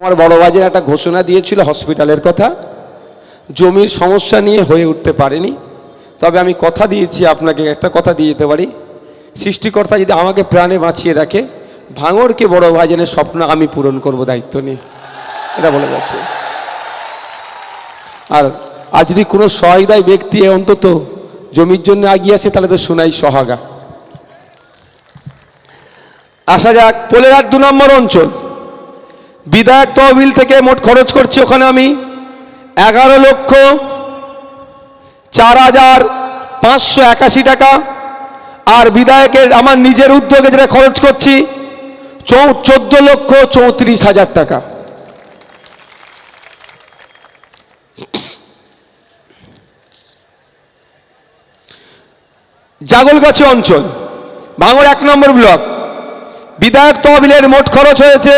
আমার বড় বাজারে একটা ঘোষণা দিয়েছিল হসপিটালের কথা, জমির সমস্যা নিয়ে হয়ে উঠতে পারেনি। তবে আমি কথা দিয়েছি, আপনাকে একটা কথা দিয়ে যেতে পারি, সৃষ্টিকর্তা যদি আমাকে প্রাণে বাঁচিয়ে রাখে, ভাঙড়কে বড় ভাইজানের স্বপ্ন আমি পূরণ করব দায়িত্ব নিয়ে, এটা বলে যাচ্ছে। আর যদি কোনো সহায়দায় ব্যক্তি অন্তত জমির জন্য এগিয়ে আসে, তাহলে তো শোনাই সোহাগা। আসা যাক পোলেরার 2 নম্বর অঞ্চল। বিধায়ক তহবিল থেকে মোট খরচ করছি ওখানে আমি 11,04,581 টাকা। আর বিধায়কের আমার নিজের উদ্যোগে যেটা খরচ করছি 14,34,000 টাকা। জাগলগাছি অঞ্চল, ভাঙড় 1 নম্বর ব্লক। বিধায়ক তহবিলের মোট খরচ হয়েছে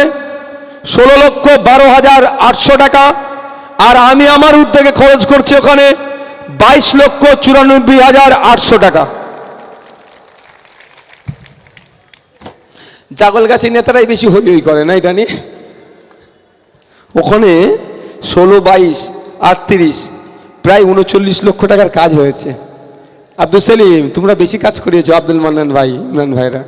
16,12,800 টাকা। আর আমি আমার উদ্যোগে খরচ করছি ওখানে 22,94,800 টাকা। জাগলগাছি নেতারাই বেশি হই হই করে না এটা নিয়ে। ওখানে 16, 22, 38 প্রায় 39 লক্ষ টাকার কাজ হয়েছে। আব্দুল সেলিম, তোমরা বেশি কাজ করিয়েছো, আব্দুল মান্নান ভাই, ইমরান ভাইরা।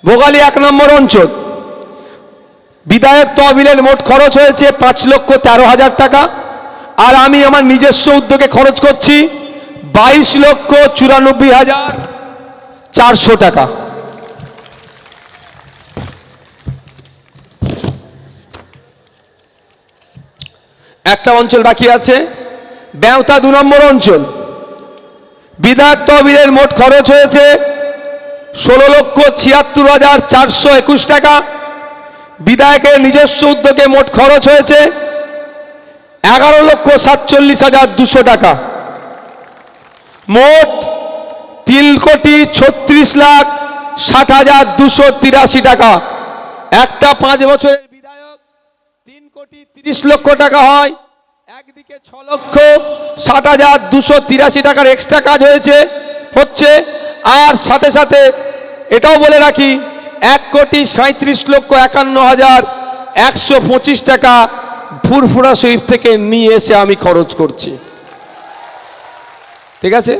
ভোগালী 1 নম্বর অঞ্চল। বিধায়ক তহবিলের মোট খরচ হয়েছে 5,13,000 টাকা। আর আমি আমার নিজস্ব উদ্যোগে খরচ করছি 22,94,400 টাকা। একটা অঞ্চল বাকি আছে, বেওতা 2 নম্বর অঞ্চল। বিধায়ক তহবিলের মোট খরচ হয়েছে 16,76,421 টাকা। বিধায়কের নিজস্ব উদ্যোগে মোট খরচ হয়েছে 11,47,200 টাকা। মোট 3,36,60,283 টাকা। একটা 5 বছরের বিধায়ক 3,30,00,000 টাকা হয়, একদিকে 6,60,283 টাকার এক্সট্রা কাজ হচ্ছে। আর সাথে সাথে এটাও বলে রাখি 1,37,51,125 টাকা ফুরফুরা শরীফ থেকে নিয়ে এসে আমি খরচ করছি। ঠিক আছে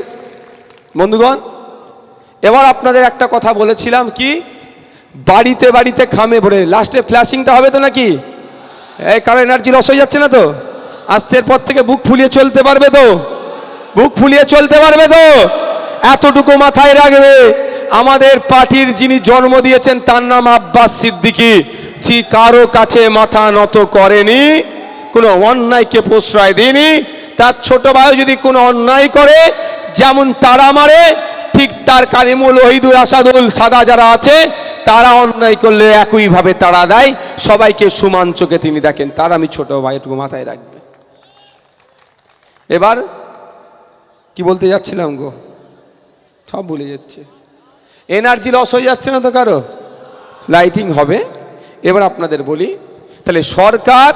বন্ধুগণ, এবার আপনাদের একটা কথা বলেছিলাম কি, বাড়িতে বাড়িতে খামে ভরে লাস্টে ফ্ল্যাশিংটা হবে তো নাকি? এই কারো এনার্জি লস হয়ে যাচ্ছে না তো? আজকের পর থেকে বুক ফুলিয়ে চলতে পারবে তো? বুক ফুলিয়ে চলতে পারবে তো? এতটুকু মাথায় রাখবে, আমাদের পার্টির যিনি জন্ম দিয়েছেন তার নাম আব্বাস সিদ্দিকী। কারো কাছে মাথা নত করেনি, কোনো অন্যায়কে প্রশ্রয় দেয়নি। তার ছোট ভাই যদি কোনো অন্যায় করে, যেমন তারা মারে, ঠিক তার কারিমুল, ওহিদুল, আসাদুল, সাদা যারা আছে তারা অন্যায় করলে একইভাবে তারা দেয়। সবাইকে সমান চোখে তিনি দেখেন। তার আমি ছোট ভাই, এটুকু মাথায় রাখবে। এবার কি বলতে যাচ্ছিলাম গো, সব ভুলে যাচ্ছে। এনার্জি লস হয়ে যাচ্ছে না তো কারো? লাইটিং হবে। এবার আপনাদের বলি, তাহলে সরকার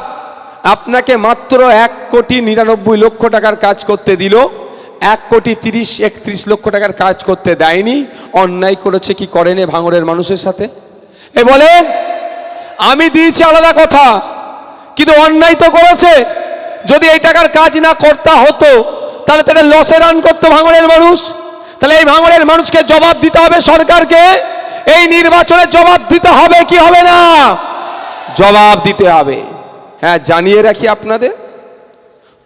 আপনাকে মাত্র 1,99,00,000 টাকার কাজ করতে দিল, 1,30,31,00,000 টাকার কাজ করতে দেয়নি। অন্যায় করেছে কি করেনি ভাঙড়ের মানুষের সাথে? এ বলে আমি দিয়েছি আলাদা কথা, কিন্তু অন্যায় তো করেছে। যদি এই টাকার কাজ না করতে হতো, তাহলে তারা লসে রান করতো ভাঙড়ের মানুষ। তাহলে এই ভাঙড়ের মানুষকে জবাব দিতে হবে সরকারকে। এই নির্বাচনে জবাব দিতে হবে কি হবে না? জবাব দিতে হবে। হ্যাঁ, জানিয়ে রাখি আপনাদের,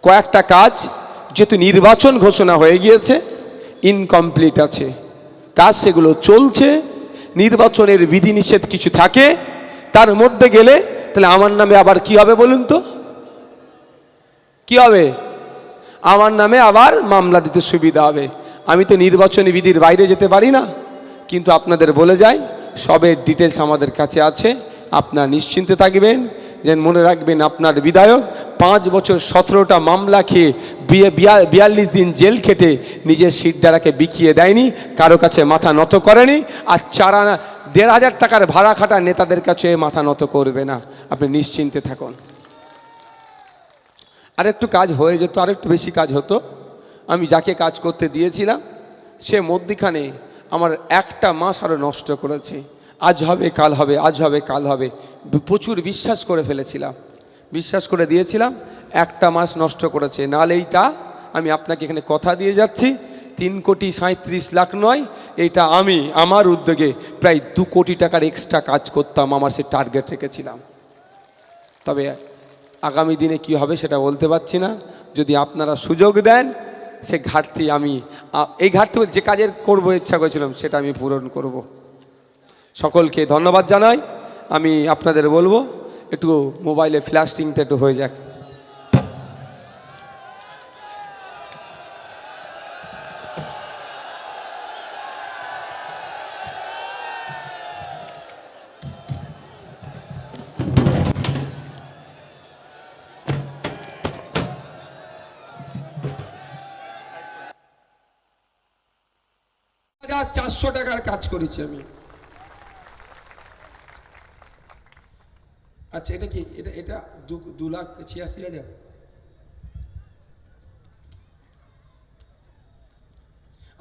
কয়েকটা কাজ যেহেতু নির্বাচন ঘোষণা হয়ে গিয়েছে, ইনকমপ্লিট আছে কাজ, সেগুলো চলছে। নির্বাচনের বিধিনিষেধ কিছু থাকে, তার মধ্যে গেলে তাহলে আমার নামে আবার কি হবে বলুন তো? কি হবে? আমার নামে আবার মামলা দিতে সুবিধা হবে। আমি তো নির্বাচনী বিধির বাইরে যেতে পারি না। কিন্তু আপনাদের বলে যাই, সবের ডিটেলস আমাদের কাছে আছে। আপনার নিশ্চিন্তে থাকবেন, যে মনে রাখবেন আপনার বিধায়ক 5 বছর 17টা মামলা খেয়ে 42 দিন জেল খেটে নিজের সিটডারাকে বিকিয়ে দেয়নি, কারো কাছে মাথা নত করেনি। আর 1,500 টাকার ভাড়া খাটা নেতাদের কাছে মাথা নত করবে না। আপনি নিশ্চিন্তে থাকুন। আরেকটু কাজ হয়ে যেত, আরেকটু বেশি কাজ হতো। আমি যাকে কাজ করতে দিয়েছিলাম সে মধ্যিখানে আমার 1টা মাস আরও নষ্ট করেছে। আজ হবে কাল হবে, আজ হবে কাল হবে, প্রচুর বিশ্বাস করে ফেলেছিলাম, বিশ্বাস করে দিয়েছিলাম। একটা মাস নষ্ট করেছে। নাহলে এইটা আমি আপনাকে এখানে কথা দিয়ে যাচ্ছি, 3,37,00,000 নয়, এইটা আমি আমার উদ্যোগে প্রায় 2 কোটি টাকার এক্সট্রা কাজ করতাম, আমার সে টার্গেট রেখেছিলাম। তবে আগামী দিনে কি হবে সেটা বলতে পারছি না। যদি আপনারা সুযোগ দেন, সে ঘাটতি আমি এই ঘাটতি যে কাজের করব ইচ্ছা করেছিলাম সেটা আমি পূরণ করব। সকলকে ধন্যবাদ জানাই। আমি আপনাদের বলবো একটু মোবাইলে ফ্ল্যাশিংটা একটু হয়ে যাক। হাজার 400 টাকার কাজ করেছি আমি। আচ্ছা, এটা কি? এটা 2,86,000।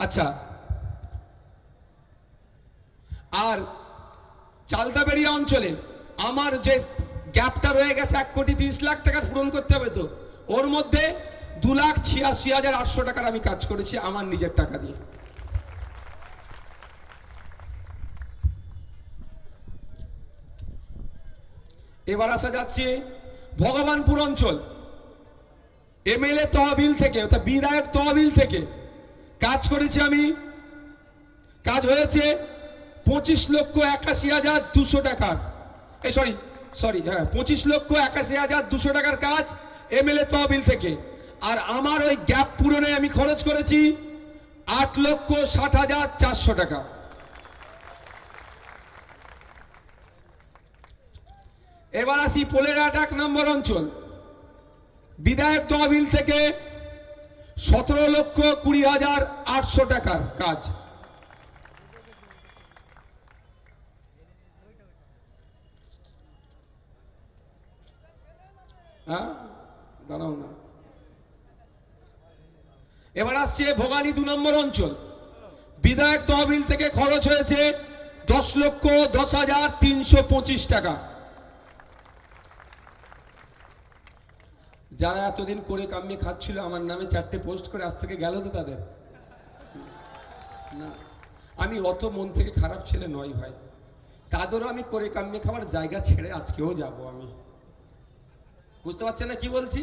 আচ্ছা, আর চালদাবেড়িয়া অঞ্চলে আমার যে গ্যাপটা রয়ে গেছে 1,30,00,000 টাকার পূরণ করতে হবে, তো ওর মধ্যে 2,86,800 টাকার আমি কাজ করেছি আমার নিজের টাকা দিয়ে। এবার আসা যাচ্ছে ভগবানপুর অঞ্চল, এমএলএ তহবিল থেকে অর্থাৎ বিধায়ক তহবিল থেকে কাজ করেছি আমি। কাজ হয়েছে 25,81,200 টাকার, এই হ্যাঁ 25,81,200 টাকার কাজ এমএলএ তহবিল থেকে। আর আমার ওই গ্যাপ পূরণে আমি খরচ করেছি 8,60,400 টাকা। এবার আসি পোলেরহাট 1 নম্বর অঞ্চল, বিধায়ক তহবিল থেকে 17,20,800 টাকার কাজ। হ্যাঁ, দাঁড়াও না। এবার আসছে ভোগালী 2 নম্বর অঞ্চল, বিধায়ক তহবিল থেকে খরচ হয়েছে 10,10,325 টাকা। যারা এতদিন করে কামিয়ে খাচ্ছিল আমার নামে 4টে পোস্ট করে আজ থেকে গেল তো তাদের না। আমি অত মন থেকে খারাপ ছেলে নই ভাই, তাদেরও আমি করে কামিয়ে খাবার জায়গা ছেড়ে আজকেও যাব আমি। বুঝতে পারছেন না কি বলছি?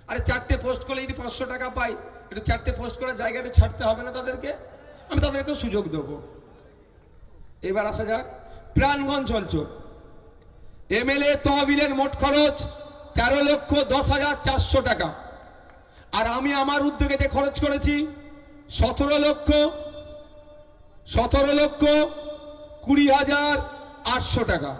আরে 4টে পোস্ট করলে যদি 500 টাকা পাই, একটু 4টে পোস্ট করার জায়গাটা ছাড়তে হবে না তাদেরকে? আমি তাদেরকে সুযোগ দেব। এবার আসা যাক প্রাণগঞ্জ অঞ্চল, এমএলএ তহবিলের মোট খরচ 13,10,400 টাকা। আর আমি আমার উদ্যোগে যে খরচ করেছি 17,20,800 টাকা।